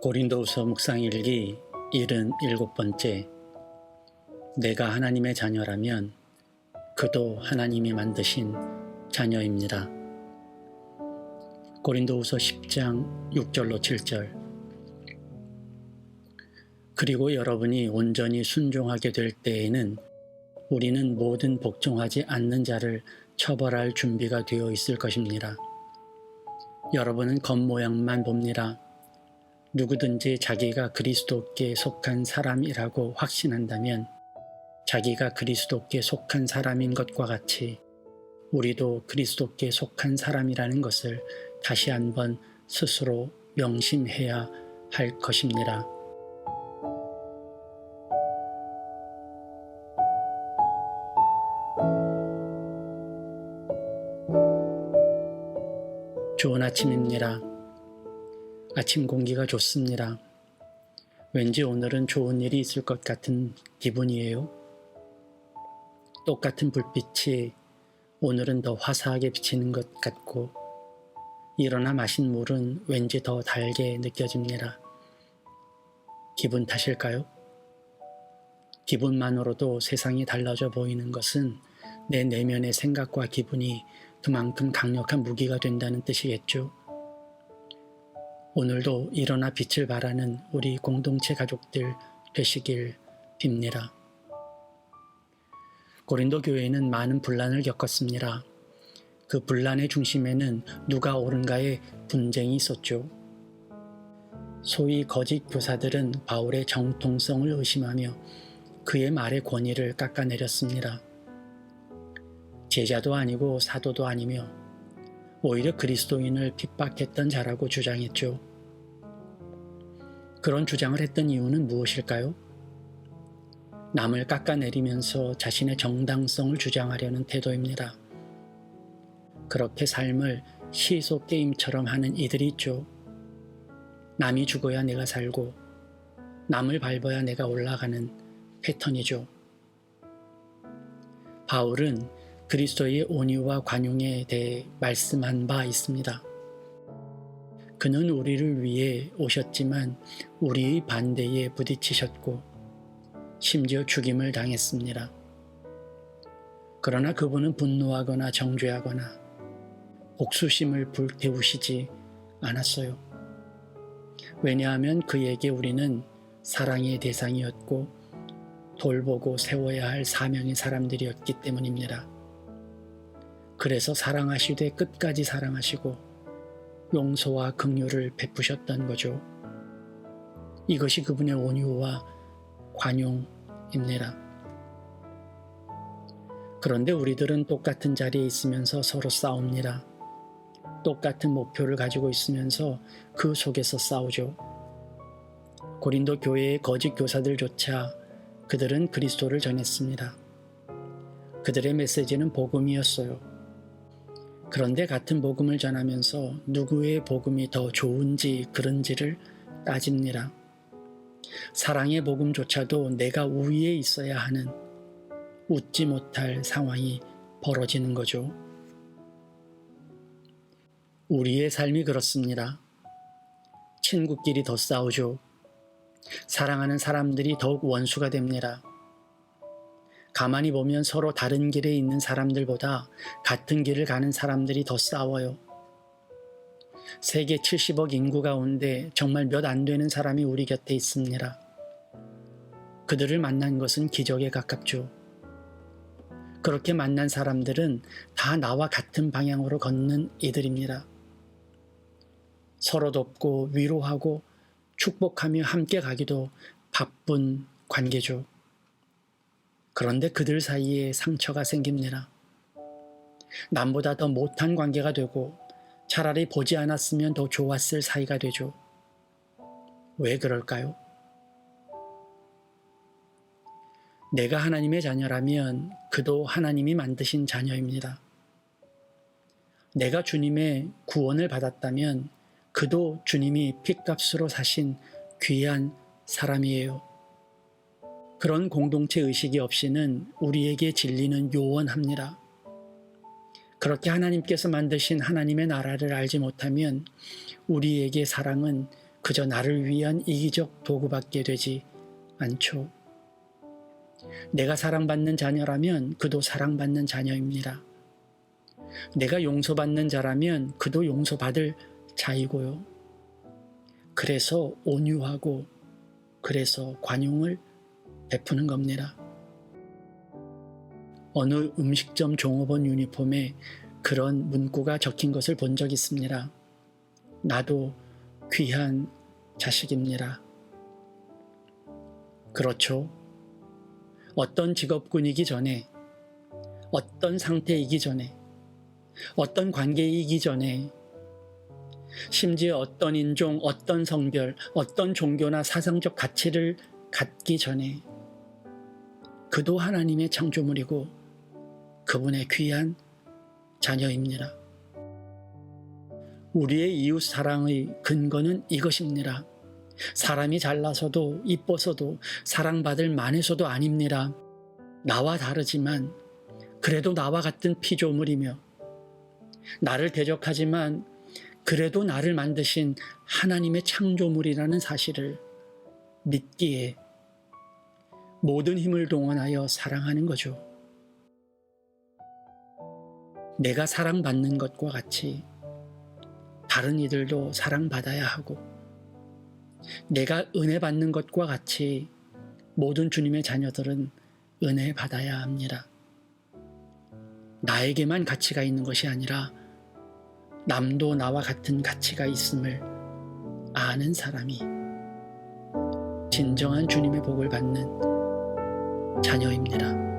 고린도후서 묵상일기 77번째. 내가 하나님의 자녀라면 그도 하나님이 만드신 자녀입니다. 고린도후서 10장 6절로 7절. 그리고 여러분이 온전히 순종하게 될 때에는 우리는 모든 복종하지 않는 자를 처벌할 준비가 되어 있을 것입니다. 여러분은 겉모양만 봅니다. 누구든지 자기가 그리스도께 속한 사람이라고 확신한다면 자기가 그리스도께 속한 사람인 것과 같이 우리도 그리스도께 속한 사람이라는 것을 다시 한번 스스로 명심해야 할 것입니다. 좋은 아침입니다. 아침 공기가 좋습니다. 왠지 오늘은 좋은 일이 있을 것 같은 기분이에요. 똑같은 불빛이 오늘은 더 화사하게 비치는 것 같고 일어나 마신 물은 왠지 더 달게 느껴집니다. 기분 탓일까요? 기분만으로도 세상이 달라져 보이는 것은 내 내면의 생각과 기분이 그만큼 강력한 무기가 된다는 뜻이겠죠. 오늘도 일어나 빛을 발하는 우리 공동체 가족들 되시길 빕니다. 고린도 교회는 많은 분란을 겪었습니다. 그 분란의 중심에는 누가 옳은가의 분쟁이 있었죠. 소위 거짓 교사들은 바울의 정통성을 의심하며 그의 말의 권위를 깎아내렸습니다. 제자도 아니고 사도도 아니며 오히려 그리스도인을 핍박했던 자라고 주장했죠. 그런 주장을 했던 이유는 무엇일까요? 남을 깎아내리면서 자신의 정당성을 주장하려는 태도입니다. 그렇게 삶을 시소 게임처럼 하는 이들이 있죠. 남이 죽어야 내가 살고 남을 밟아야 내가 올라가는 패턴이죠. 바울은 그리스도의 온유와 관용에 대해 말씀한 바 있습니다. 그는 우리를 위해 오셨지만 우리의 반대에 부딪히셨고 심지어 죽임을 당했습니다. 그러나 그분은 분노하거나 정죄하거나 복수심을 불태우시지 않았어요. 왜냐하면 그에게 우리는 사랑의 대상이었고 돌보고 세워야 할 사명의 사람들이었기 때문입니다. 그래서 사랑하시되 끝까지 사랑하시고 용서와 긍휼을 베푸셨던 거죠. 이것이 그분의 온유와 관용입니다. 그런데 우리들은 똑같은 자리에 있으면서 서로 싸웁니다. 똑같은 목표를 가지고 있으면서 그 속에서 싸우죠. 고린도 교회의 거짓 교사들조차 그들은 그리스도를 전했습니다. 그들의 메시지는 복음이었어요. 그런데 같은 복음을 전하면서 누구의 복음이 더 좋은지 그런지를 따집니다. 사랑의 복음조차도 내가 우위에 있어야 하는 웃지 못할 상황이 벌어지는 거죠. 우리의 삶이 그렇습니다. 친구끼리 더 싸우죠. 사랑하는 사람들이 더욱 원수가 됩니다. 가만히 보면 서로 다른 길에 있는 사람들보다 같은 길을 가는 사람들이 더 싸워요. 세계 70억 인구 가운데 정말 몇 안 되는 사람이 우리 곁에 있습니다. 그들을 만난 것은 기적에 가깝죠. 그렇게 만난 사람들은 다 나와 같은 방향으로 걷는 이들입니다. 서로 돕고 위로하고 축복하며 함께 가기도 바쁜 관계죠. 그런데 그들 사이에 상처가 생깁니다. 남보다 더 못한 관계가 되고 차라리 보지 않았으면 더 좋았을 사이가 되죠. 왜 그럴까요? 내가 하나님의 자녀라면 그도 하나님이 만드신 자녀입니다. 내가 주님의 구원을 받았다면 그도 주님이 핏값으로 사신 귀한 사람이에요. 그런 공동체 의식이 없이는 우리에게 진리는 요원합니다. 그렇게 하나님께서 만드신 하나님의 나라를 알지 못하면 우리에게 사랑은 그저 나를 위한 이기적 도구밖에 되지 않죠. 내가 사랑받는 자녀라면 그도 사랑받는 자녀입니다. 내가 용서받는 자라면 그도 용서받을 자이고요. 그래서 온유하고 그래서 관용을 베푸는 겁니다. 어느 음식점 종업원 유니폼에 그런 문구가 적힌 것을 본 적 있습니다. 나도 귀한 자식입니다. 그렇죠. 어떤 직업군이기 전에, 어떤 상태이기 전에, 어떤 관계이기 전에, 심지어 어떤 인종, 어떤 성별, 어떤 종교나 사상적 가치를 갖기 전에 그도 하나님의 창조물이고 그분의 귀한 자녀입니다. 우리의 이웃 사랑의 근거는 이것입니다. 사람이 잘나서도 이뻐서도 사랑받을 만해서도 아닙니다. 나와 다르지만 그래도 나와 같은 피조물이며 나를 대적하지만 그래도 나를 만드신 하나님의 창조물이라는 사실을 믿기에 모든 힘을 동원하여 사랑하는 거죠. 내가 사랑받는 것과 같이 다른 이들도 사랑받아야 하고 내가 은혜 받는 것과 같이 모든 주님의 자녀들은 은혜 받아야 합니다. 나에게만 가치가 있는 것이 아니라 남도 나와 같은 가치가 있음을 아는 사람이 진정한 주님의 복을 받는 자녀입니다.